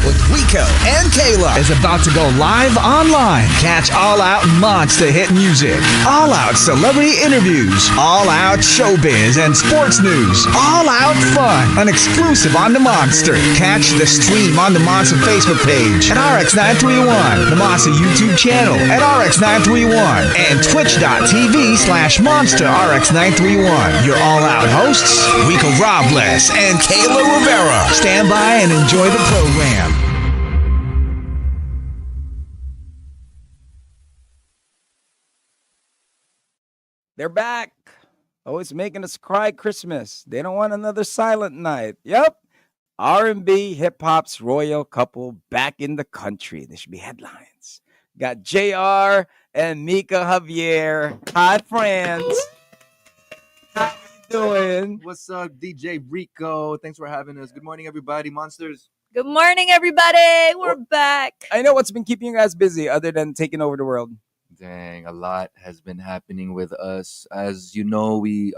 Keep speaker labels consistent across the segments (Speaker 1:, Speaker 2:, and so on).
Speaker 1: with Rico and Kayla is about to go live online. Catch All Out Monster hit music, All Out celebrity interviews, All Out showbiz and sports news, All Out fun, an exclusive on the Monster. Catch the stream on the Monster Facebook page at RX931, the Monster YouTube channel at RX931, and twitch.tv/Monster RX931. Your All Out hosts, Rico Robles and Kayla Rivera. Stand by and enjoy the program.
Speaker 2: They're back. Oh, it's making us cry Christmas. They don't want another silent night. Yep. R&B hip-hop's royal couple back in the country. There should be headlines. Got JR and Mica Javier. Hi, friends. How you doing?
Speaker 3: What's up, DJ Rico? Thanks for having us. Good morning, everybody. Monsters.
Speaker 4: Good morning, everybody. We're back.
Speaker 2: I know what's been keeping you guys busy other than taking over the world.
Speaker 3: Dang, a lot has been happening with us. As you know, we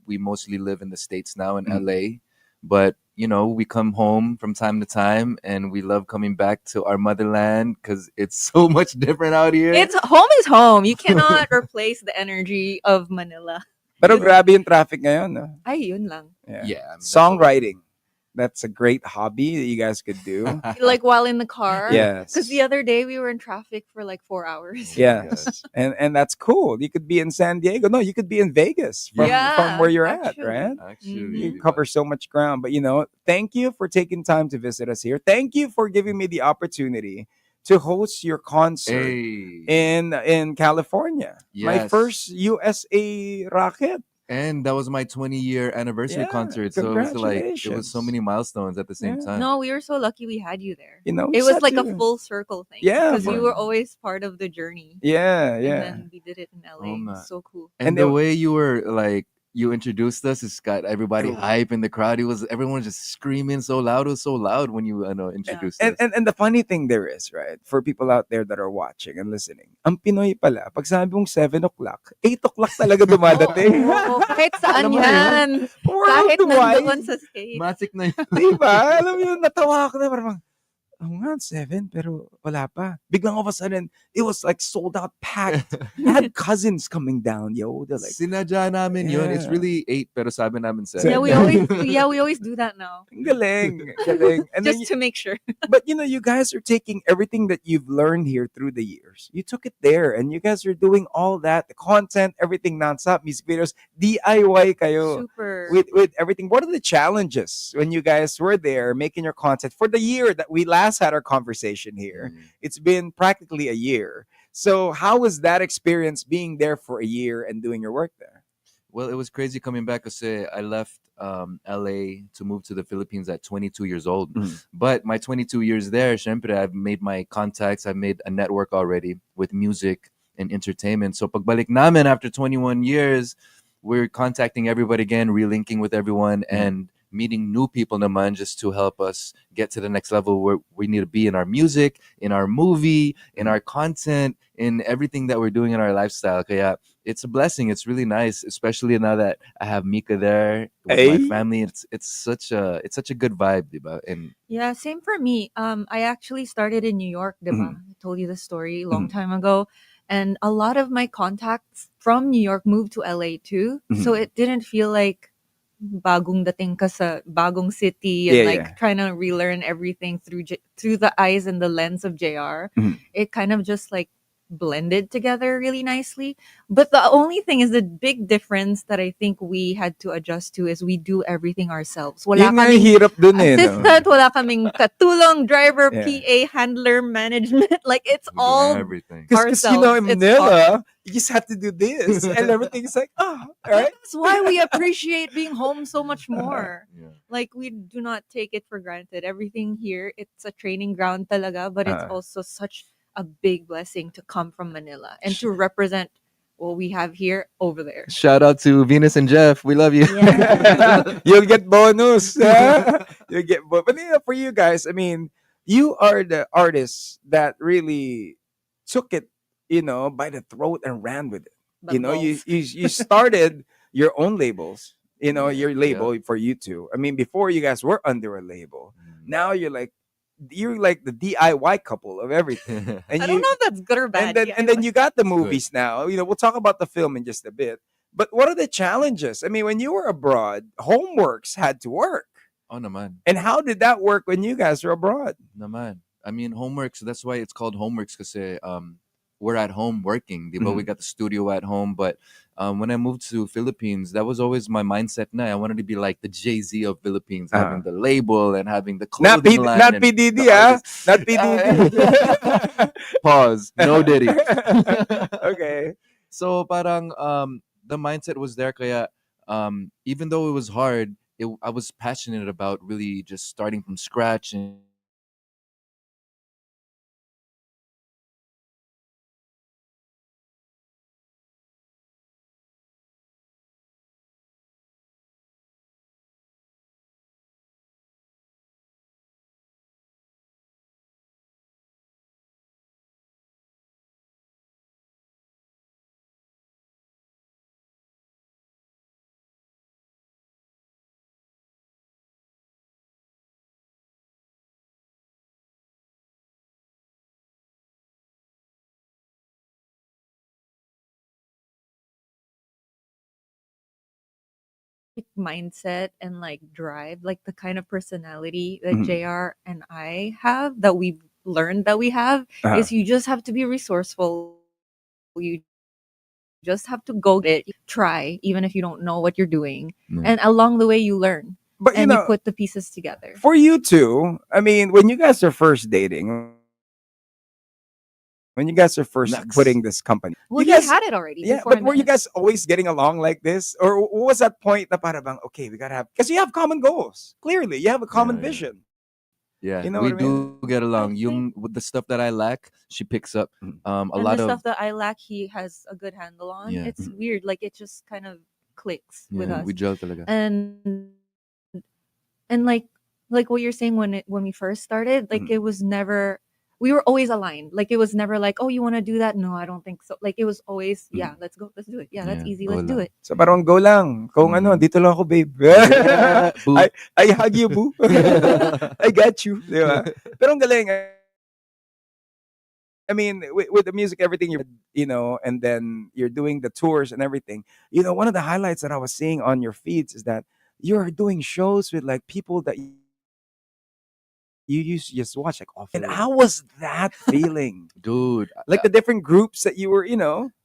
Speaker 3: mostly live in the States now in LA, but you know, we come home from time to time and we love coming back to our motherland because it's so much different out here.
Speaker 4: It's home is home. You cannot replace the energy of Manila.
Speaker 2: Pero grabe yung traffic ngayon. No?
Speaker 4: Ay, yun lang.
Speaker 3: Yeah, I mean,
Speaker 2: Songwriting. That's a great hobby that you guys could do.
Speaker 4: Like while in the car.
Speaker 2: Yes.
Speaker 4: Because the other day we were in traffic for like 4 hours.
Speaker 2: Yes. And that's cool. You could be in San Diego. No, you could be in Vegas from where you're
Speaker 4: actually.
Speaker 2: at, right?
Speaker 3: Actually,
Speaker 2: You cover so much ground. But, you know, thank you for taking time to visit us here. Thank you for giving me the opportunity to host your concert in California. My
Speaker 3: Yes.
Speaker 2: first USA Rocket.
Speaker 3: And that was my 20-year anniversary concert. So it was so many milestones at the same time.
Speaker 4: No, we were so lucky we had you there.
Speaker 2: You know,
Speaker 4: It was like a full circle thing.
Speaker 2: Yeah,
Speaker 4: Because you were always part of the journey.
Speaker 2: Yeah.
Speaker 4: And then we did it in LA.
Speaker 3: man.
Speaker 4: So cool.
Speaker 3: And the way you were like, you introduced us, it's got everybody hype in the crowd. Everyone was just screaming so loud. It was so loud when you introduced us.
Speaker 2: And the funny thing there is, right, for people out there that are watching and listening, ang Pinoy pala, pag sabi mong 7 o'clock, 8 o'clock talaga dumadating.
Speaker 4: Oo, kahit saan
Speaker 3: Alam mo
Speaker 4: yan. Kahit nandoon sa stage.
Speaker 3: Matic na yun.
Speaker 2: Diba? Alam mo yun, natawa ako na parang, oh nga, 7, pero wala pa. Biglang all of a sudden, it was like sold out, packed. I had cousins coming down, yo. They're like,
Speaker 3: Sinadya namin yun. It's really 8, pero sabi namin 7.
Speaker 4: Yeah, we always do that now.
Speaker 2: galing. And
Speaker 4: Just to make sure.
Speaker 2: But you know, you guys are taking everything that you've learned here through the years. You took it there, and you guys are doing all that, the content, everything nonstop, music videos, DIY kayo.
Speaker 4: Super.
Speaker 2: With everything. What are the challenges when you guys were there making your content for the year that we last had our conversation here? It's been practically a year. So how was that experience being there for a year and doing your work there?
Speaker 3: Well, it was crazy coming back because I left LA to move to the Philippines at 22 years old. But my 22 years there, syempre, I've made my contacts. I've made a network already with music and entertainment. So pagbalik namin after 21 years, we're contacting everybody again, relinking with everyone, and meeting new people naman just to help us get to the next level where we need to be in our music, in our movie, in our content, in everything that we're doing in our lifestyle. Kaya it's a blessing. It's really nice, especially now that I have Mica there with my family. It's such a good vibe, diba? And
Speaker 4: yeah, same for me. I actually started in New York, diba? I told you the story a long time ago. And a lot of my contacts from New York moved to LA too. So it didn't feel like bagong dating ka sa bagong city and trying to relearn everything through the eyes and the lens of JR. It kind of just like blended together really nicely. But the only thing is the big difference that I think we had to adjust to is we do everything ourselves. Wala kaming
Speaker 2: hirap dun
Speaker 4: assistant, wala kaming katulong, driver, PA, handler, management. Like it's all
Speaker 3: everything.
Speaker 2: Because you know, in Manila, you just have to do this and everything's like, all right.
Speaker 4: That's why we appreciate being home so much more. Like we do not take it for granted. Everything here, it's a training ground talaga, but it's also such a big blessing to come from Manila and to represent what we have here over there.
Speaker 3: Shout out to Venus and Jeff. We love you.
Speaker 4: Yeah.
Speaker 2: You'll get bonus. You'll get bonus. But you know, for you guys, I mean, you are the artists that really took it, you know, by the throat and ran with it.
Speaker 4: But
Speaker 2: you know, you started your own labels, you know, your label for you two. I mean, before you guys were under a label. Now you're like you're like the DIY couple of everything. And
Speaker 4: I don't know if that's good or bad.
Speaker 2: and then you got the
Speaker 3: good.
Speaker 2: movies now. We'll talk about the film in just a bit. But what are the challenges? I mean, when you were abroad, homeworks had to work.
Speaker 3: Oh naman.
Speaker 2: And how did that work when you guys were abroad?
Speaker 3: Naman. I mean, homeworks, that's why it's called homeworks kasi we're at home working. Di ba? We got the studio at home. But when I moved to Philippines, that was always my mindset na. I wanted to be like the Jay-Z of Philippines, having the label and having the
Speaker 2: Not
Speaker 3: clothing line.
Speaker 2: not
Speaker 3: and
Speaker 2: PDD,
Speaker 3: the artists.
Speaker 2: Not PDD.
Speaker 3: Pause. No Diddy.
Speaker 2: Okay.
Speaker 3: So parang the mindset was there kaya even though it was hard, I was passionate about really just starting from scratch and
Speaker 4: mindset and like drive, like the kind of personality that
Speaker 2: Mhm.
Speaker 4: JR and I have, that we've learned that we have,
Speaker 2: Uh-huh.
Speaker 4: is you just have to be resourceful. You just have to go get it, try, even if you don't know what you're doing.
Speaker 3: Yeah.
Speaker 4: And along the way, you learn
Speaker 2: But
Speaker 4: and you put the pieces together.
Speaker 2: for you two, I mean, when you guys are first dating, when you guys are first
Speaker 3: Nux.
Speaker 2: putting this company,
Speaker 4: Well,
Speaker 2: you
Speaker 4: he
Speaker 2: guys,
Speaker 4: had it already.
Speaker 2: yeah,
Speaker 4: before I
Speaker 2: but were
Speaker 4: met
Speaker 2: you
Speaker 4: him.
Speaker 2: guys always getting along like this, or what was that point? Na para bang, okay, we gotta have, because you have common goals. Clearly, you have a common
Speaker 3: Yeah, yeah.
Speaker 2: vision.
Speaker 3: Yeah,
Speaker 2: You know
Speaker 3: we
Speaker 2: what I mean?
Speaker 3: do get along.
Speaker 4: I
Speaker 3: Yung with the stuff that I lack, she picks up.
Speaker 2: Mhm.
Speaker 3: A
Speaker 4: And
Speaker 3: lot
Speaker 4: the
Speaker 3: of
Speaker 4: stuff that I lack, he has a good handle on.
Speaker 3: Yeah.
Speaker 4: It's weird. Like it just kind of clicks with
Speaker 3: yeah,
Speaker 4: us.
Speaker 3: we gel talaga.
Speaker 4: And like what you're saying, when we first started, like
Speaker 2: Mhm.
Speaker 4: it was never, we were always aligned. Like it was never like, oh, you want to do that? No, I don't think so. Like it was always, yeah, let's go, let's do it. Yeah, that's
Speaker 3: Yeah,
Speaker 4: easy,
Speaker 3: go
Speaker 4: let's do
Speaker 3: lang.
Speaker 4: it.
Speaker 2: So parang go lang. Kung ano,
Speaker 3: Mhm.
Speaker 2: dito lang ako, babe.
Speaker 3: Yeah, boo.
Speaker 2: I hug you, boo. I got you. Di ba? Pero ang galing. I mean, with the music, everything and then you're doing the tours and everything. One of the highlights that I was seeing on your feeds is that you're doing shows with like people that you used to just watch, like off. And how was that feeling?
Speaker 3: Dude,
Speaker 2: Like the different groups that you were,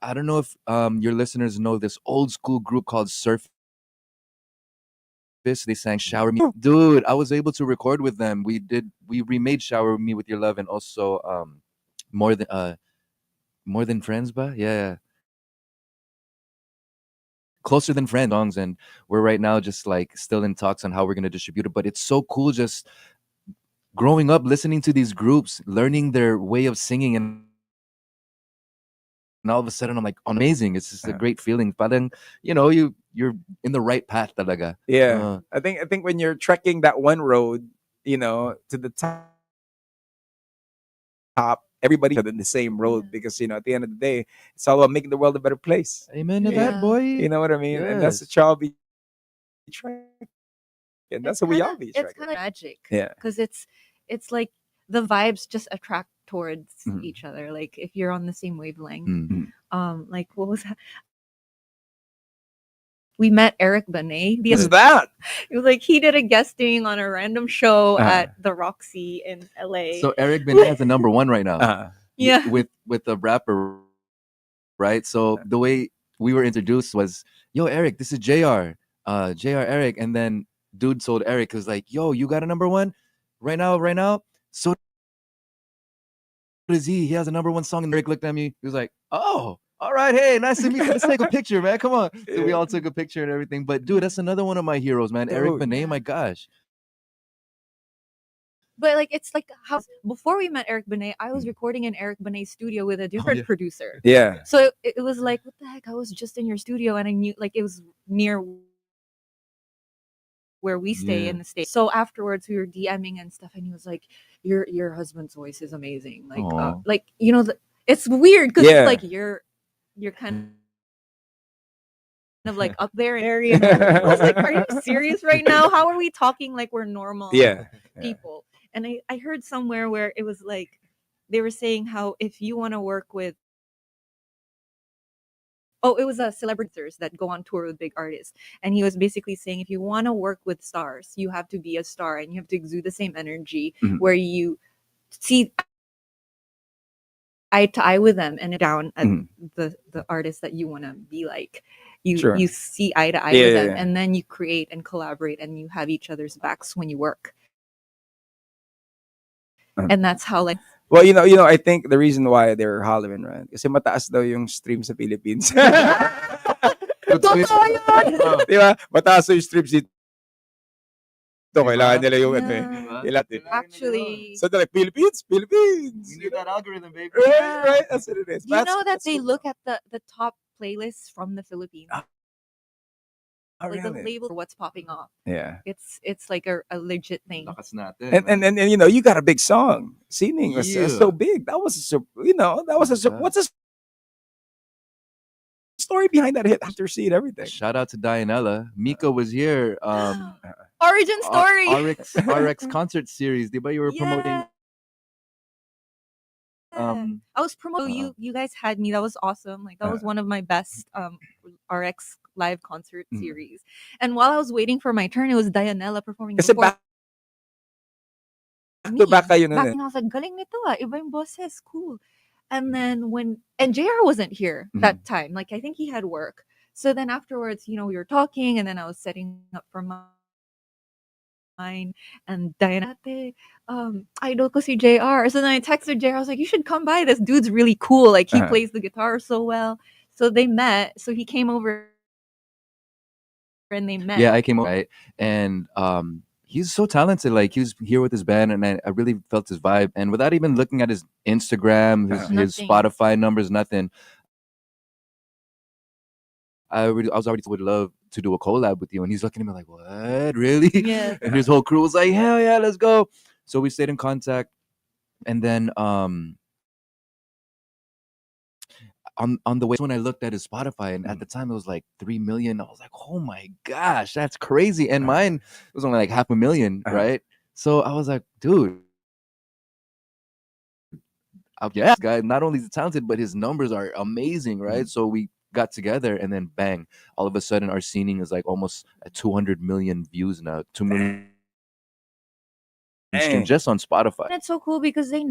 Speaker 3: I don't know if your listeners know this old school group called Surface. They sang Shower Me. Dude, I was able to record with them. We remade Shower Me with Your Love and also more than friends, ba? Yeah. Closer than friends songs, and we're right now just like still in talks on how we're gonna distribute it. But it's so cool just growing up listening to these groups, learning their way of singing, and all of a sudden I'm like amazing. It's just a great feeling. Parang, you're in the right path talaga.
Speaker 2: Yeah. I think when you're trekking that one road, to the top, everybody on the same road, because at the end of the day, it's all about making the world a better place.
Speaker 3: Amen to
Speaker 4: Yeah.
Speaker 3: that, boy.
Speaker 2: You know what I mean? And that's the
Speaker 3: Yes.
Speaker 2: job we try. And that's what we all be
Speaker 4: It's
Speaker 2: trying.
Speaker 4: kind of magic.
Speaker 2: Yeah.
Speaker 4: Because it's like the vibes just attract towards
Speaker 2: Mhm.
Speaker 4: each other. Like if you're on the same wavelength.
Speaker 3: Mm.
Speaker 4: Like what was that? We met Eric Benet.
Speaker 2: What's that?
Speaker 4: It was like he did a guesting on a random show
Speaker 2: Uh-huh.
Speaker 4: at the Roxy in LA.
Speaker 3: So Eric Benet has a number one right now.
Speaker 4: Yeah.
Speaker 3: With a rapper, right? So the way we were introduced was, yo, Eric, this is JR. JR Eric. And then dude told Eric, was like, yo, you got a number one right now? So does he. He has a number one song, and Eric looked at me. He was like, oh, all right, hey, nice to meet you. Let's take a picture, man. Come on. So we all took a picture and everything. But dude, that's another one of my heroes, man. Eric
Speaker 2: Dude.
Speaker 3: Benet,
Speaker 4: Yeah.
Speaker 3: my gosh.
Speaker 4: But like it's like how before we met Eric Benet, I was recording in Eric Benet's studio with a different
Speaker 3: yeah.
Speaker 4: producer.
Speaker 2: Yeah.
Speaker 4: So it was like, what the heck? I was just in your studio and I knew like it was near where we stay
Speaker 3: Yeah.
Speaker 4: in the States. So afterwards we were DMing and stuff, and he was like, your husband's voice is amazing. Like
Speaker 3: Aw.
Speaker 4: it's weird because
Speaker 2: Yeah.
Speaker 4: it's like you're kind of like up there in area. And I was like, are you serious right now? How are we talking like we're normal
Speaker 2: Yeah.
Speaker 4: people? And I heard somewhere where it was like they were saying how if you want to work with, oh, it was a celebrities that go on tour with big artists, and he was basically saying if you want to work with stars, you have to be a star and you have to exude the same energy
Speaker 2: Mhm.
Speaker 4: where you see eye to eye with them and down at
Speaker 2: Mhm.
Speaker 4: the artist that you want to be like. You
Speaker 2: Sure.
Speaker 4: you see eye to eye
Speaker 2: Yeah,
Speaker 4: with
Speaker 2: yeah,
Speaker 4: them,
Speaker 2: yeah.
Speaker 4: and then you create and collaborate, and you have each other's backs when you work.
Speaker 2: Uh-huh.
Speaker 4: And that's how like
Speaker 2: Well, I think the reason why they're Halloween, right? Kasi mataas daw yung stream sa Philippines.
Speaker 4: totoo yun!
Speaker 2: Di ba? Mataas yung streams dito. Kailangan
Speaker 3: Diba?
Speaker 2: nila yung ano eh.
Speaker 4: Yeah.
Speaker 2: Kailangan.
Speaker 4: Actually,
Speaker 2: So they're like, Philippines? Philippines!
Speaker 3: We need that algorithm, baby.
Speaker 2: Right,
Speaker 4: yeah.
Speaker 2: right. That's what it is.
Speaker 4: You
Speaker 2: But
Speaker 4: know that
Speaker 2: that's
Speaker 4: they
Speaker 2: cool.
Speaker 4: look at the top playlists from the Philippines,
Speaker 2: Oh,
Speaker 4: like the
Speaker 2: really?
Speaker 4: label for what's popping off.
Speaker 2: Yeah.
Speaker 4: It's like a legit thing.
Speaker 3: Lakas natin,
Speaker 2: And you got a big song. Sining was so
Speaker 3: Yeah.
Speaker 2: big. That was
Speaker 3: Yeah.
Speaker 2: what's the story behind that hit after seeing everything?
Speaker 3: Shout out to Dianella. Mica was here.
Speaker 4: Origin story.
Speaker 3: RX concert series. Diba you were promoting?
Speaker 4: I was promoting. You guys had me. That was awesome. Like that was one of my best RX live concert
Speaker 2: Mhm.
Speaker 4: series. And while I was waiting for my turn, it was Dianella performing
Speaker 2: Kasi
Speaker 4: before
Speaker 2: back
Speaker 4: me.
Speaker 2: to back kayo nun eh.
Speaker 4: Backing, I was like, galing nito ah. Iba yung boses. Cool. And then and JR wasn't here that time. Like I think he had work. So then afterwards, we were talking, and then I was setting up for mine. And Diana, "Ate, idol ko si JR." So then I texted JR. I was like, "You should come by. This dude's really cool. Like he plays the guitar so well." So they met. So he came over and they met.
Speaker 3: Yeah, I came over, right? And he's so talented. Like he was here with his band, and I really felt his vibe. And without even looking at his Instagram, his
Speaker 4: Nothing.
Speaker 3: Spotify numbers, nothing. I was already would love to do a collab with you. And he's looking at me like, what? Really?
Speaker 4: Yes.
Speaker 3: And his whole crew was like, hell yeah, let's go. So we stayed in contact. And then on the way when I looked at his Spotify, and at the time it was like 3 million. I was like, oh my gosh, that's crazy. And mine was only like 500,000, right? So I was like, dude, yeah, this guy not only is he talented, but his numbers are amazing, right? So we got together, and then bang, all of a sudden our scening is like almost at 200 million views now, 2 million streams just on Spotify.
Speaker 4: And it's so cool because they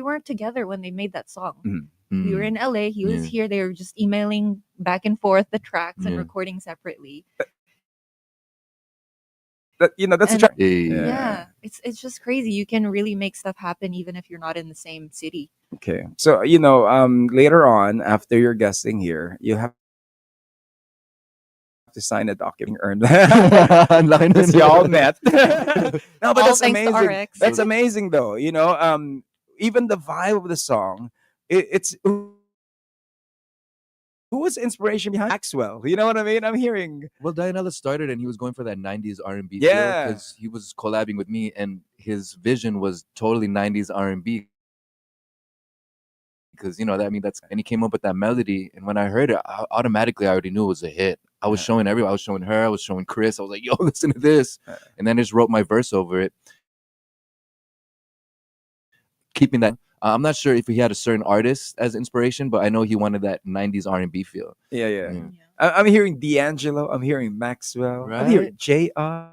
Speaker 4: weren't together when they made that song. We were in LA, he was here, they were just emailing back and forth the tracks and recording separately.
Speaker 2: That's
Speaker 4: And-
Speaker 2: a
Speaker 4: Yeah, it's just crazy. You can really make stuff happen even if you're not in the same city.
Speaker 2: Okay. So, later on, after your guesting here, you have to sign a document earned. Because you all met. No, but
Speaker 4: All
Speaker 2: that's
Speaker 4: thanks to
Speaker 2: amazing.
Speaker 4: RX.
Speaker 2: That's amazing though. Even the vibe of the song, it's who was inspiration behind Maxwell? You know what I mean? I'm hearing.
Speaker 3: Well, Dianella started, and he was going for that 90s R&B
Speaker 2: Yeah.
Speaker 3: feel because he was collabing with me, and his vision was totally 90s R&B. Because and he came up with that melody, and when I heard it, automatically I already knew it was a hit. I was showing everyone. I was showing her. I was showing Chris. I was like, "Yo, listen to this," and then I just wrote my verse over it, keeping that. I'm not sure if he had a certain artist as inspiration, but I know he wanted that 90s R&B feel.
Speaker 2: Yeah. I'm hearing D'Angelo. I'm hearing Maxwell. I'm hearing JR.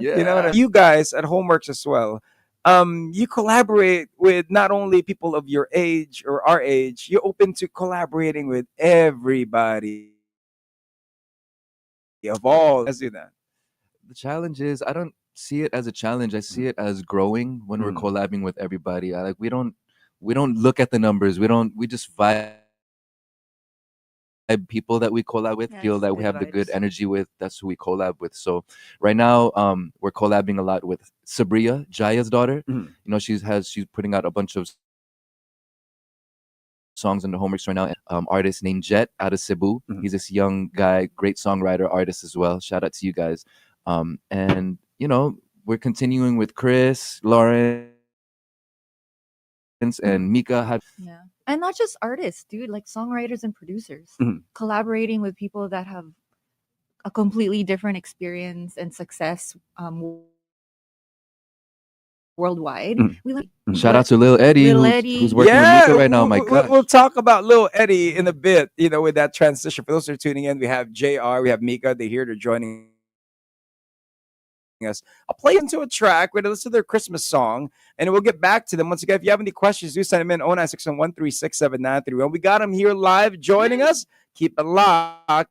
Speaker 2: You know what I mean? You guys at Homeworks as well. You collaborate with not only people of your age or our age. You're open to collaborating with everybody of all. Let's do that.
Speaker 3: The challenge is I don't see it as a challenge. I see it as growing when we're collabing with everybody. We don't look at the numbers. We just vibe people that we collab with,
Speaker 4: Yeah,
Speaker 3: feel
Speaker 4: it's
Speaker 3: that we
Speaker 4: good
Speaker 3: have the good
Speaker 4: vibes.
Speaker 3: energy with. That's who we collab with. So right now, we're collabing a lot with Sabria, Jaya's daughter. She's putting out a bunch of songs in the Homeworks right now. Artist named Jet out of Cebu. He's this young guy, great songwriter, artist as well. Shout out to you guys. And we're continuing with Chris, Lawrence, and Mica.
Speaker 4: Yeah. And not just artists, dude, like songwriters and producers. Collaborating with people that have a completely different experience and success worldwide.
Speaker 2: Mm.
Speaker 4: We like
Speaker 3: Shout out to Lil Eddie,
Speaker 4: Lil
Speaker 3: who's,
Speaker 4: Eddie.
Speaker 3: who's working with Mica right now. My
Speaker 2: we'll,
Speaker 3: gosh.
Speaker 2: we'll talk about Lil Eddie in a bit, with that transition. For those who are tuning in, we have JR, we have Mica. They're here to joining us. I'll play into a track. We're going to listen to their Christmas song, and we'll get back to them. Once again, if you have any questions, do send them in 0961136793. We got them here live joining us. Keep it locked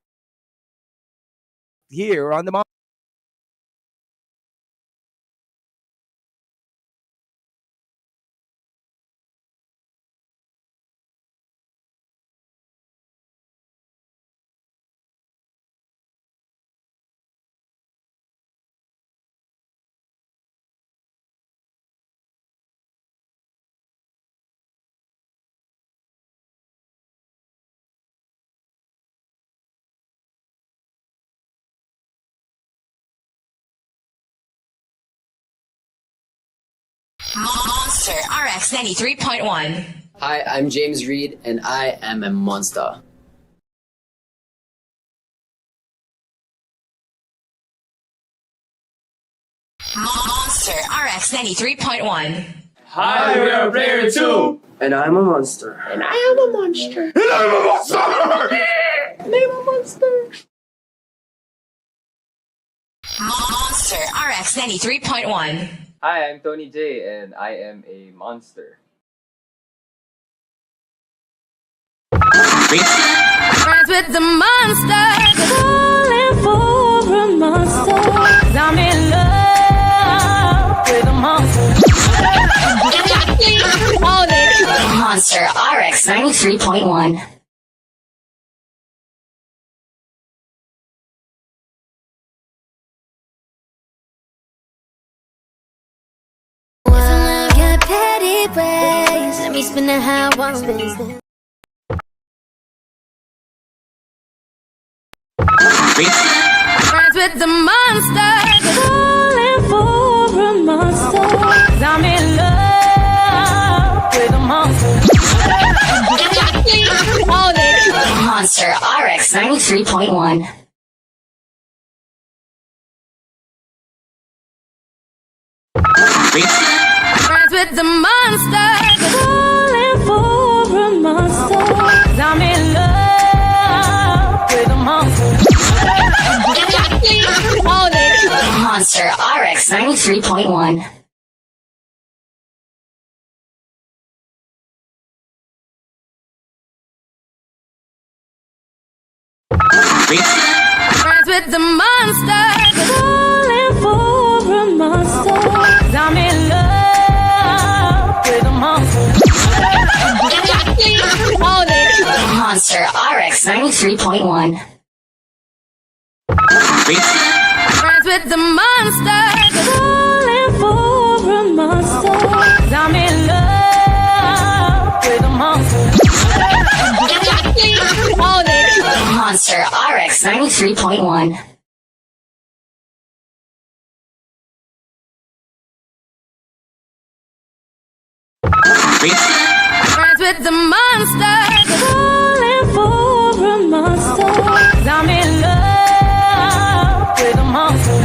Speaker 2: here on the
Speaker 5: Monster RX93.1.
Speaker 6: Hi, I'm James Reed, and I am a monster.
Speaker 5: Monster RX93.1.
Speaker 7: Hi, we are player 2.
Speaker 6: And I'm a monster.
Speaker 7: And I am a monster. And I'm a monster.
Speaker 6: And I'm a monster.
Speaker 5: Monster RX93.1.
Speaker 8: Hi, I'm Tony J, and I am a monster.
Speaker 9: Friends with the monster, calling for a monster. 'Cause I'm in love with a monster.
Speaker 5: Monster RX93.1.
Speaker 9: Got petty ways. Let me spin it how I want. Friends with the monster, calling for a monster. 'Cause I'm in love with a monster.
Speaker 5: Monster RX93.1.
Speaker 9: Friends with the monster, calling for a monster. 'Cause I'm in love with a monster.
Speaker 5: Monster RX93.1.
Speaker 9: Friends with the monster, calling for a monster. 'Cause I'm in love with a monster.
Speaker 5: Monster RX93.1.
Speaker 9: Friends with the monster, calling for a monster. 'Cause I'm in love with a monster.
Speaker 5: Monster RX93.1.
Speaker 9: Friends with the monster, calling for a monster. 'Cause I'm in love with a monster.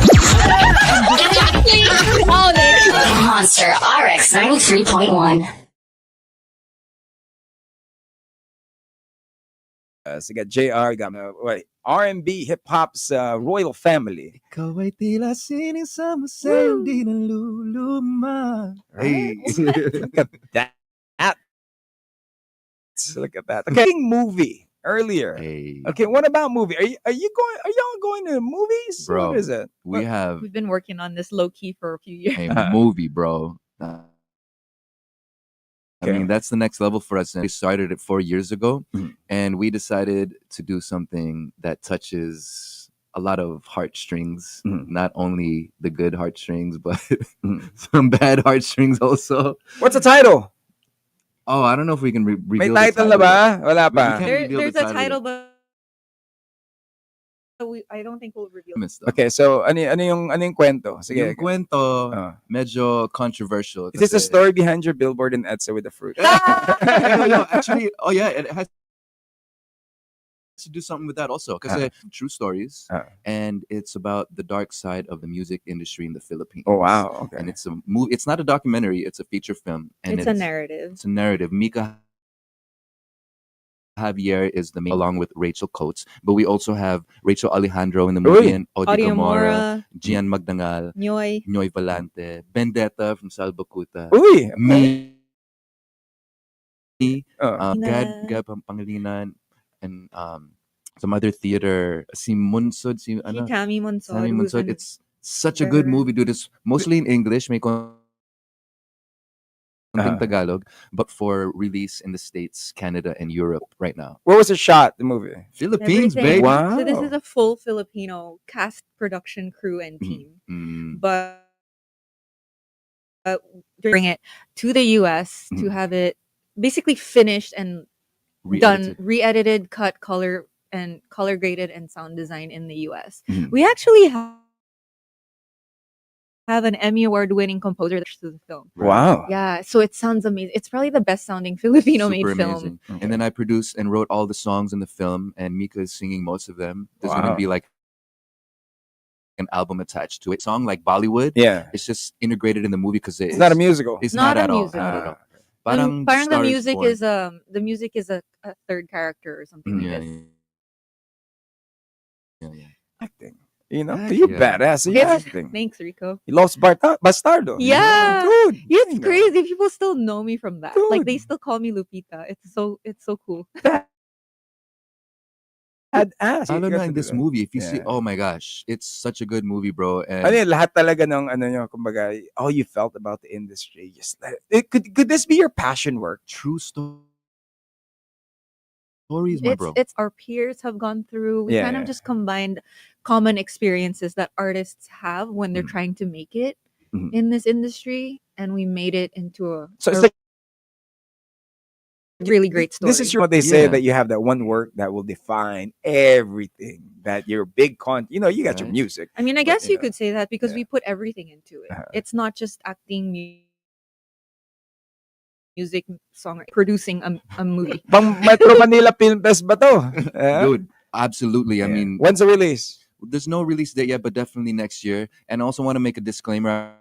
Speaker 5: Monster RX93.1.
Speaker 2: So you got JR, you got R&B hip hop's royal family.
Speaker 3: Ikaw ay tila sinisama sa hindi naluluma. Hey.
Speaker 2: Look at that. Look at that. Okay, movie earlier.
Speaker 3: Hey.
Speaker 2: Okay, what about movie? Are y'all going to the movies?
Speaker 3: Bro,
Speaker 2: What is it?
Speaker 3: We have
Speaker 4: We've been working on this low key for a few years.
Speaker 3: a movie, bro. I
Speaker 2: Okay.
Speaker 3: mean, that's the next level for us. And we started it 4 years ago,
Speaker 2: Mhm.
Speaker 3: and we decided to do something that touches a lot of heartstrings,
Speaker 2: Mhm.
Speaker 3: not only the good heartstrings, but
Speaker 2: Mhm.
Speaker 3: some bad heartstrings also.
Speaker 2: What's the title?
Speaker 3: Oh, I don't know if we can
Speaker 2: May
Speaker 3: reveal the
Speaker 2: title na
Speaker 3: title yet.
Speaker 2: ba? Wala
Speaker 3: We
Speaker 2: pa.
Speaker 3: can't reveal
Speaker 4: There's
Speaker 3: the
Speaker 4: a title,
Speaker 3: yet.
Speaker 4: but I don't think we'll reveal.
Speaker 3: Missed though.
Speaker 2: Okay, so ano yung kwento? Sige.
Speaker 3: Yung kwento,
Speaker 2: Ah.
Speaker 3: medyo controversial.
Speaker 2: Is this the
Speaker 3: kasi-
Speaker 2: story behind your billboard in EDSA with the fruit?
Speaker 3: no, actually, oh yeah, it has to do something with that also because true stories, and it's about the dark side of the music industry in the Philippines.
Speaker 2: Oh wow, okay.
Speaker 3: And it's a movie. It's not a documentary. It's a feature film, and
Speaker 4: It's a narrative.
Speaker 3: It's a narrative. Mica Javier is the main, along with Rachel Coates, but we also have Rachel Alejandro in the movie, and Odi
Speaker 4: Audio
Speaker 3: Gamora,
Speaker 4: Mora,
Speaker 3: Gian Magdangal,
Speaker 4: Nyoy.
Speaker 3: Noy Valante, Vendetta from Salbakuta,
Speaker 2: Uy, okay.
Speaker 3: me,
Speaker 4: Ina.
Speaker 3: Gab Pangilinan, and some other theater. Si Munsod, si ano,
Speaker 4: Tammy Monsod.
Speaker 3: Sammy
Speaker 4: who's
Speaker 3: Munsod.
Speaker 4: in
Speaker 3: It's such a good
Speaker 4: River.
Speaker 3: movie, dude. It's mostly in English, may konting Tagalog, but for release in the States, Canada, and Europe right now.
Speaker 2: Where was it shot? The movie?
Speaker 3: Philippines,
Speaker 4: Everything.
Speaker 3: baby.
Speaker 2: Wow.
Speaker 4: So this is a full Filipino cast, production crew, and team. But bring it to the US to have it basically finished and done, re-edited, cut, color graded, and sound design in the US. We actually have an Emmy Award winning composer to the film.
Speaker 2: Wow.
Speaker 4: Yeah, so it sounds amazing. It's probably the best sounding Filipino made
Speaker 3: Super
Speaker 4: film.
Speaker 3: amazing. And then I produced and wrote all the songs in the film, and Mica is singing most of them. There's going to be like an album attached to it. Song like Bollywood.
Speaker 2: Yeah.
Speaker 3: It's just integrated in the movie because
Speaker 2: It's not a musical.
Speaker 3: It's
Speaker 4: Not
Speaker 3: not
Speaker 4: a
Speaker 3: at all.
Speaker 4: musical.
Speaker 3: Not at all.
Speaker 4: Parang
Speaker 3: Star
Speaker 4: the
Speaker 3: is
Speaker 4: music
Speaker 3: Born.
Speaker 4: is a third character or something like this.
Speaker 3: Yeah.
Speaker 2: Acting. You know, you're badass. You're acting.
Speaker 4: Thanks, Rico.
Speaker 2: You lost Bastardo.
Speaker 4: Yeah,
Speaker 2: Dude.
Speaker 4: it's
Speaker 2: you know.
Speaker 4: crazy. People still know me from that. Like they
Speaker 2: Dude.
Speaker 4: still call me Lupita. It's so cool.
Speaker 2: Badass.
Speaker 3: Lalo
Speaker 2: You got
Speaker 3: na
Speaker 2: to
Speaker 3: in
Speaker 2: do
Speaker 3: this
Speaker 2: that.
Speaker 3: movie, if you see,
Speaker 2: Yeah.
Speaker 3: oh my gosh, it's such a good movie, bro. And
Speaker 2: Ano yun, lahat talaga ng ano nyo, kumbaga, all you felt about the industry, just let it. Could this be your passion work?
Speaker 3: true stories, my bro.
Speaker 4: It's our peers have gone through. We kind of just combined common experiences that artists have when they're trying to make it in this industry, and we made it into a
Speaker 2: So it's like
Speaker 4: really great story.
Speaker 2: this is what they say that you have that one work that will define everything. That your big you know, you got your
Speaker 3: Right.
Speaker 2: music.
Speaker 4: I mean, I
Speaker 2: but,
Speaker 4: guess
Speaker 2: you
Speaker 4: you
Speaker 2: know,
Speaker 4: could say that because
Speaker 2: yeah.
Speaker 4: we put everything into it. It's not just acting, music, song, producing a movie.
Speaker 2: Pang Metro Manila Film Fest ba to?
Speaker 3: Dude, absolutely. I mean,
Speaker 2: when's the release?
Speaker 3: there's no release date yet, but definitely next year. And I also want to make a disclaimer.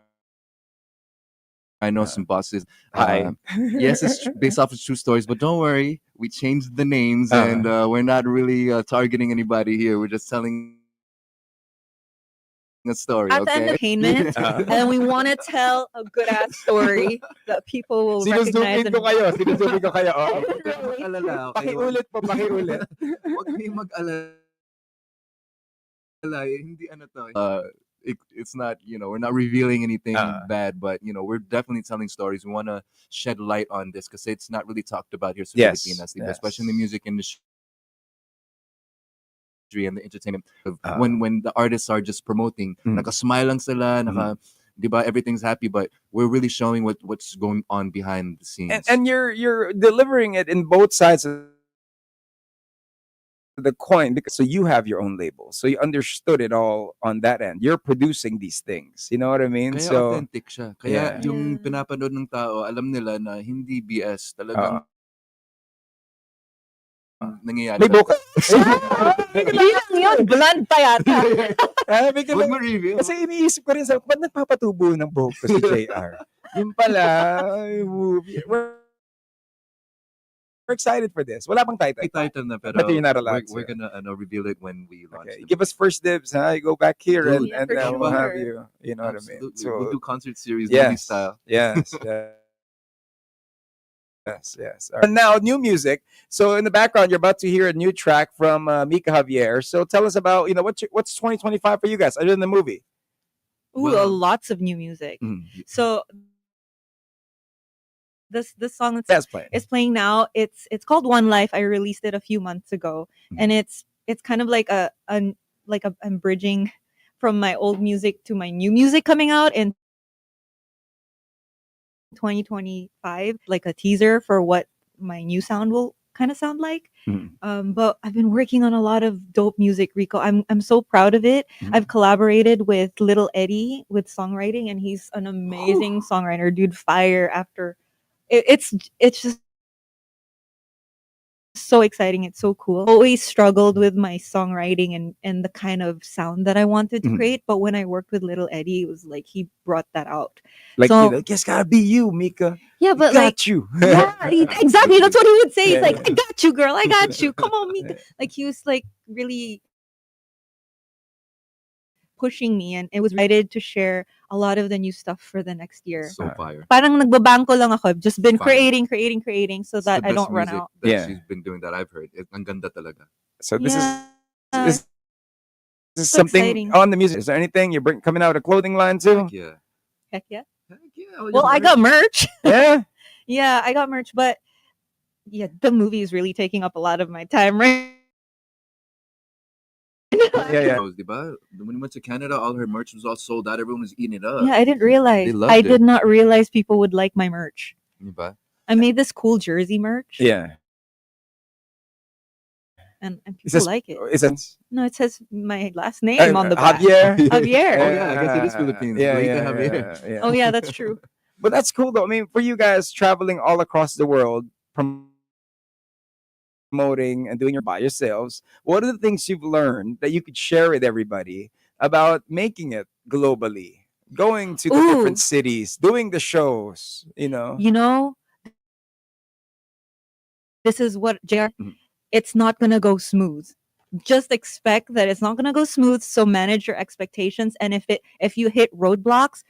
Speaker 3: I know some bosses.
Speaker 2: Hi.
Speaker 3: Yes, it's based off of true stories, but don't worry. We changed the names, and we're not really targeting anybody here. We're just telling a story,
Speaker 4: At the
Speaker 3: okay?
Speaker 4: entertainment, and we want to tell a good ass story that people will recognize.
Speaker 2: Sinusupin ko kayo. Sinusupin ko kayo. Oh.
Speaker 3: Huwag kayong mag-alala, okay?
Speaker 2: Pakiulit po, pakiulit.
Speaker 3: Huwag kayong mag-alala. Hindi ano to. It's not, we're not revealing anything bad, but we're definitely telling stories. We want to shed light on this because it's not really talked about here in Pilipinas, especially in the music industry and the entertainment. When the artists are just promoting, naka-smile lang sila, diba, everything's happy, but we're really showing what's going on behind the scenes.
Speaker 2: And you're delivering it in both sides of the coin, because so you have your own label, so you understood it all on that end. You're producing these things, you know what I mean?
Speaker 3: Kaya
Speaker 2: so
Speaker 3: authentic siya. Kaya yung pinapanood ng tao, alam nila na hindi BS, talagang nangyayari.
Speaker 2: may boka.
Speaker 4: Hindi lang yun, blunt pa yata.
Speaker 3: Huwag mo review.
Speaker 2: Kasi iniisip ko rin sa ba't nagpapatubo ng buhok ko si JR? Yung pala, movie. We're excited for this. Wala bang title?
Speaker 3: May title na, pero
Speaker 2: But you're not allowed
Speaker 3: we're
Speaker 2: to.
Speaker 3: gonna reveal it when we launch
Speaker 2: Okay.
Speaker 3: the
Speaker 2: Give us first dibs, huh? You go back here
Speaker 3: Dude,
Speaker 2: and
Speaker 4: for
Speaker 2: we'll have
Speaker 4: sure.
Speaker 2: you know
Speaker 3: Absolutely.
Speaker 2: what I mean?
Speaker 3: We'll do concert series, movie
Speaker 2: yes,
Speaker 3: style.
Speaker 2: yes, yes. And now, new music. So in the background, you're about to hear a new track from Mica Javier. So tell us about, what's 2025 for you guys other than the movie?
Speaker 4: Ooh, lots of new music. So this song
Speaker 2: That's playing.
Speaker 4: is playing now. It's called One Life. I released it a few months ago, and it's kind of like I'm bridging from my old music to my new music coming out in 2025, like a teaser for what my new sound will kind of sound like. But I've been working on a lot of dope music, Rico. I'm so proud of it. I've collaborated with Little Eddie with songwriting, and he's an amazing songwriter, dude. Fire after it's just so exciting. It's so cool. Always struggled with my songwriting and the kind of sound that I wanted to create. But when I worked with Little Eddie, it was like he brought that out.
Speaker 2: Like,
Speaker 4: So-
Speaker 2: you know, just gotta be you, Mica.
Speaker 4: Yeah, but
Speaker 2: Got
Speaker 4: like,
Speaker 2: you.
Speaker 4: exactly. That's what he would say. He's
Speaker 2: Yeah.
Speaker 4: like, I got you, girl. I got you. Come on, Mika. Like he was like really pushing me, and it was excited to share a lot of the new stuff for the next year.
Speaker 3: So fire.
Speaker 4: Parang nagbabangko lang ako. I've just been
Speaker 3: Fire.
Speaker 4: creating so
Speaker 3: It's
Speaker 4: that
Speaker 3: the
Speaker 4: I
Speaker 3: best
Speaker 4: don't run
Speaker 3: music
Speaker 4: out.
Speaker 3: that
Speaker 2: Yeah.
Speaker 3: she's been doing that I've heard. Ang ganda talaga.
Speaker 2: So this
Speaker 4: Yeah.
Speaker 2: is this is
Speaker 4: So
Speaker 2: something
Speaker 4: exciting.
Speaker 2: on the music. Is there anything you're coming out a clothing line too?
Speaker 3: Heck yeah.
Speaker 4: Heck yeah.
Speaker 3: Heck yeah. Oh,
Speaker 4: Well,
Speaker 3: yeah,
Speaker 4: I got merch.
Speaker 2: Yeah.
Speaker 4: Yeah, I got merch, but yeah, the movie is really taking up a lot of my time right
Speaker 2: Yeah.
Speaker 3: Shows, diba? When we went to Canada, all her merch was all sold out. Everyone was eating it up.
Speaker 4: Yeah, I didn't realize.
Speaker 3: loved
Speaker 4: I
Speaker 3: it.
Speaker 4: did not realize people would like my merch.
Speaker 3: Diba?
Speaker 4: I made this cool jersey merch.
Speaker 2: Yeah.
Speaker 4: And
Speaker 2: It
Speaker 4: people
Speaker 2: says,
Speaker 4: like it.
Speaker 2: Is it
Speaker 4: No, it says my last name on the back.
Speaker 2: Javier?
Speaker 4: Javier.
Speaker 3: Oh, yeah, I guess it is Philippines.
Speaker 2: Yeah,
Speaker 3: Bonita
Speaker 2: yeah,
Speaker 3: Javier.
Speaker 2: yeah.
Speaker 4: Oh yeah, that's true.
Speaker 2: But that's cool though. I mean, for you guys traveling all across the world, promoting and doing your by yourselves, what are the things you've learned that you could share with everybody about making it globally? Going to the
Speaker 4: Ooh.
Speaker 2: different cities, doing the shows, you know?
Speaker 4: You know, this is what JR.
Speaker 2: Mhm.
Speaker 4: It's not gonna go smooth. Just expect that it's not gonna go smooth. So manage your expectations, and if you hit roadblocks,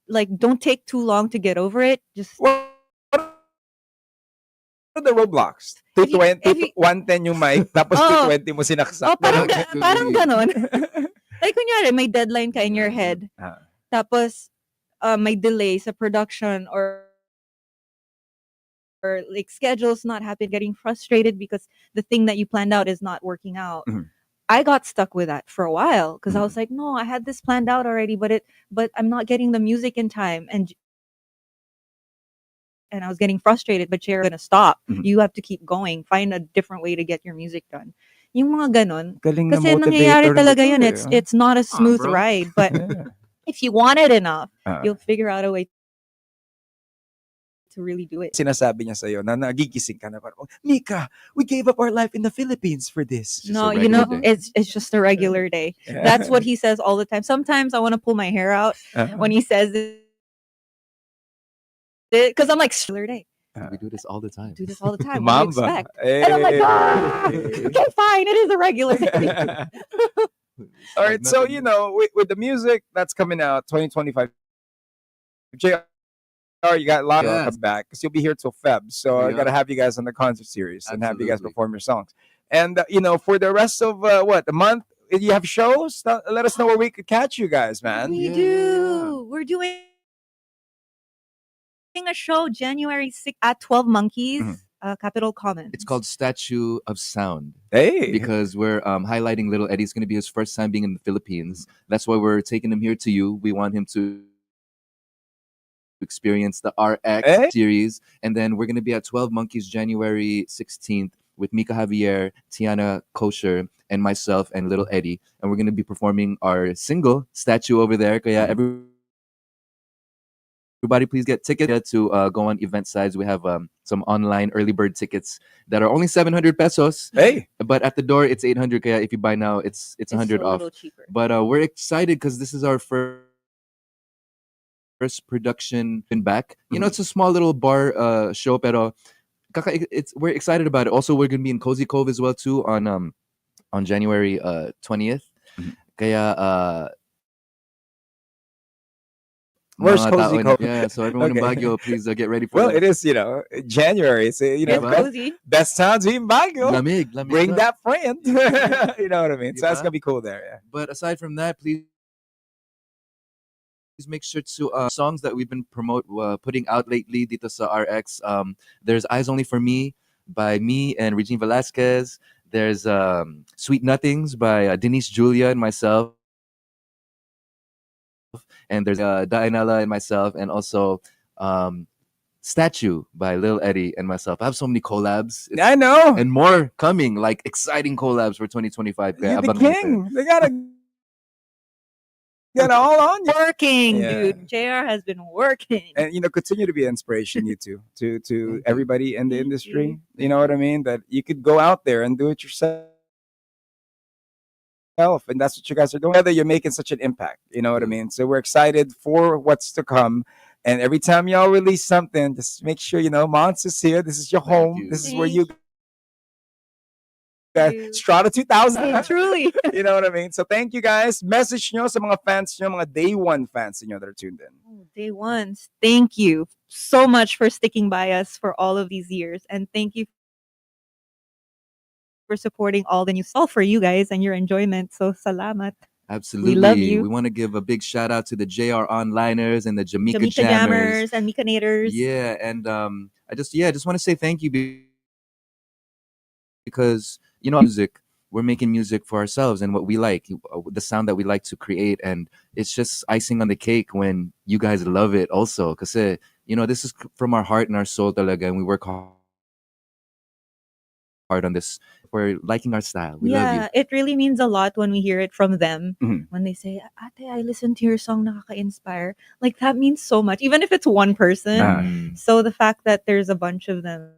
Speaker 4: like don't take too long to get over it. Just
Speaker 2: What are the roadblocks?
Speaker 4: If you-
Speaker 2: 220,
Speaker 4: if you-
Speaker 2: 110 yung mic, tapos
Speaker 4: Oh.
Speaker 2: 220 mo sinaksak.
Speaker 4: oh, parang,
Speaker 3: Ganun.
Speaker 4: parang ganon. Like kunyari, may deadline ka in your head.
Speaker 2: Ah.
Speaker 4: Tapos may delay sa production or like schedules not happen, getting frustrated because the thing that you planned out is not working out.
Speaker 2: Mhm.
Speaker 4: I got stuck with that for a while because I was like, no, I had this planned out already, but I'm not getting the music in time, and I was getting frustrated. But you're gonna stop.
Speaker 2: Mhm.
Speaker 4: You have to keep going. Find a different way to get your music done. Yung mga ganon.
Speaker 2: Galing na
Speaker 4: Kasi nangyayari
Speaker 2: motivator
Speaker 4: talaga
Speaker 2: nito
Speaker 4: yun.
Speaker 2: eh.
Speaker 4: It's not a smooth
Speaker 3: bro.
Speaker 4: ride, but
Speaker 2: Yeah.
Speaker 4: if you want it enough,
Speaker 2: Ah.
Speaker 4: you'll figure out a way to really do it.
Speaker 2: Sinasabi niya sa'yo na nagigising ka na parang, Mica, we gave up our life in the Philippines for this.
Speaker 3: Just
Speaker 4: No,
Speaker 3: a
Speaker 4: you know,
Speaker 3: regular day.
Speaker 4: it's just a regular day.
Speaker 2: Yeah.
Speaker 4: That's what he says all the time. Sometimes I want to pull my hair out when he says it because I'm like, regular day.
Speaker 3: We do this all the time.
Speaker 4: Do this all the time. What do you
Speaker 2: Mamba.
Speaker 4: expect? And I'm like, okay, fine. It is a regular day.
Speaker 2: All right, so you know, with the music that's coming out 2025, JR, you got a lot of
Speaker 3: Yes.
Speaker 2: come back because you'll be here till Feb. So I
Speaker 3: Yeah.
Speaker 2: gotta have you guys on the concert series and have you guys
Speaker 3: Absolutely.
Speaker 2: perform your songs. And you know, for the rest of the month, you have shows. Let us know where we could catch you guys, man.
Speaker 4: We
Speaker 3: Yeah.
Speaker 4: do. We're doing a show January 6th at 12 Monkeys, Capitol Commons.
Speaker 3: It's called Statue of Sound
Speaker 2: Hey,
Speaker 3: because we're highlighting Little Eddie. It's going to be his first time being in the Philippines. That's why we're taking him here to you. We want him to experience the RX
Speaker 2: Hey.
Speaker 3: series. And then we're going to be at 12 Monkeys January 16th with Mica Javier, Tiana Kosher, and myself and Little Eddie. And we're going to be performing our single, Statue, over there. Kaya everybody please get tickets to go on event sides. We have some online early bird tickets that are only 700 pesos.
Speaker 2: hey,
Speaker 3: But at the door, it's 800. Kaya if you buy now, it's 100
Speaker 4: a
Speaker 3: off.
Speaker 4: little cheaper.
Speaker 3: But we're excited because this is our first production back. You know, it's a small little bar show, pero we're excited about it. Also, we're gonna be in Cozy Cove as well too on January 20th. Kaya
Speaker 2: Where's
Speaker 3: mga
Speaker 2: Cozy
Speaker 3: tao
Speaker 2: Cove?
Speaker 3: Yeah, so everyone in
Speaker 2: Okay.
Speaker 3: Baguio, please get ready for
Speaker 2: well,
Speaker 3: that.
Speaker 2: it is, you know, January. So you know,
Speaker 4: It's
Speaker 3: Diba?
Speaker 4: cozy.
Speaker 2: best time to be in Baguio.
Speaker 3: Lamig
Speaker 2: Bring
Speaker 3: na.
Speaker 2: that friend. You know what I mean? So that's
Speaker 3: Diba?
Speaker 2: gonna be cool there. Yeah.
Speaker 3: But aside from that, please make sure to songs that we've been putting out lately dito sa RX. There's Eyes Only for Me by me and Regine Velasquez. There's Sweet Nothings by Denise Julia and myself. And there's Dianella and myself, and also Statue by Lil Eddie and myself. I have so many collabs.
Speaker 2: I know.
Speaker 3: And more coming, like exciting collabs for 2025. Kaya
Speaker 2: You're the
Speaker 3: abang nyo pa yan.
Speaker 2: king. They gotta get all on you.
Speaker 4: Working,
Speaker 2: Yeah.
Speaker 4: dude. JR has been working.
Speaker 2: And continue to be an inspiration, you two, to
Speaker 3: you.
Speaker 2: everybody in the
Speaker 4: Thank
Speaker 2: industry.
Speaker 4: you.
Speaker 2: You know what I mean? That you could go out there and do it yourself. And that's what you guys are doing. Whether you're making such an impact, you know what I mean? So we're excited for what's to come. And every time y'all release something, just make sure you know Monster's here. This is your home.
Speaker 3: you.
Speaker 2: This is where you
Speaker 4: you.
Speaker 2: Strata 2000.
Speaker 4: Truly.
Speaker 2: You know what I mean? So thank you guys. Message nyo sa mga fans nyo, mga day one fans nyo that are tuned in.
Speaker 4: Day ones. Thank you so much for sticking by us for all of these years. And thank you for supporting all the new all for you guys and your enjoyment. So salamat.
Speaker 3: Absolutely.
Speaker 4: love you.
Speaker 3: We want to give a big shout out to the JR Onliners and the Jamaica
Speaker 4: Jamaica
Speaker 3: Jammers.
Speaker 4: Jammers and Micanators.
Speaker 3: Yeah, and I just want to say thank you because you know music. We're making music for ourselves and what we like, the sound that we like to create, and it's just icing on the cake when you guys love it also. Because you know this is from our heart and our soul talaga, and we work hard on this. We're liking our style. We love you.
Speaker 4: It really means a lot when we hear it from them.
Speaker 2: Mhm.
Speaker 4: When they say, Ate, I listened to your song, nakaka-inspire. Like, that means so much, even if it's one person.
Speaker 3: Mm.
Speaker 4: So the fact that there's a bunch of them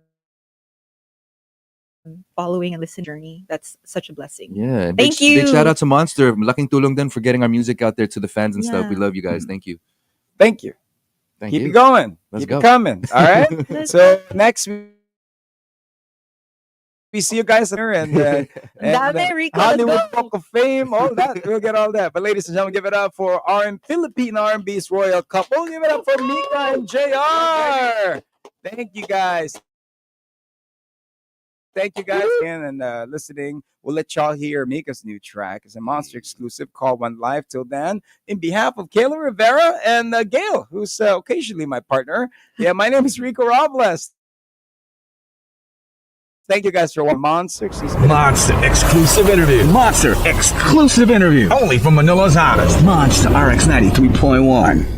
Speaker 4: following and listening journey, that's such a blessing.
Speaker 3: Yeah.
Speaker 4: Thank
Speaker 3: Big
Speaker 4: you.
Speaker 3: shout out to Monster. Laking tulong din for getting our music out there to the fans and stuff. We
Speaker 4: Yeah.
Speaker 3: love you guys. Thank you.
Speaker 2: Thank you.
Speaker 3: Thank
Speaker 2: Keep
Speaker 3: you.
Speaker 2: it going.
Speaker 3: Let's
Speaker 2: Keep
Speaker 3: go.
Speaker 2: it coming. All right.
Speaker 4: Let's
Speaker 2: So next we see you guys there and
Speaker 4: Dame, Rico, let's
Speaker 2: Hollywood
Speaker 4: go.
Speaker 2: Walk of Fame, all that. We'll get all that. But ladies and gentlemen, give it up for Philippine R&B's royal couple. Give it up for Mica and JR. Thank you guys. Thank you guys again and listening. We'll let y'all hear Mica's new track. It's a Monster exclusive called One Life. Till then, in behalf of Kayla Rivera and Gail, who's occasionally my partner. Yeah, my name is Rico Robles. Thank you guys for watching Monster
Speaker 1: exclusive interview. Monster exclusive interview. Only from Manila's hottest. Monster RX93.1.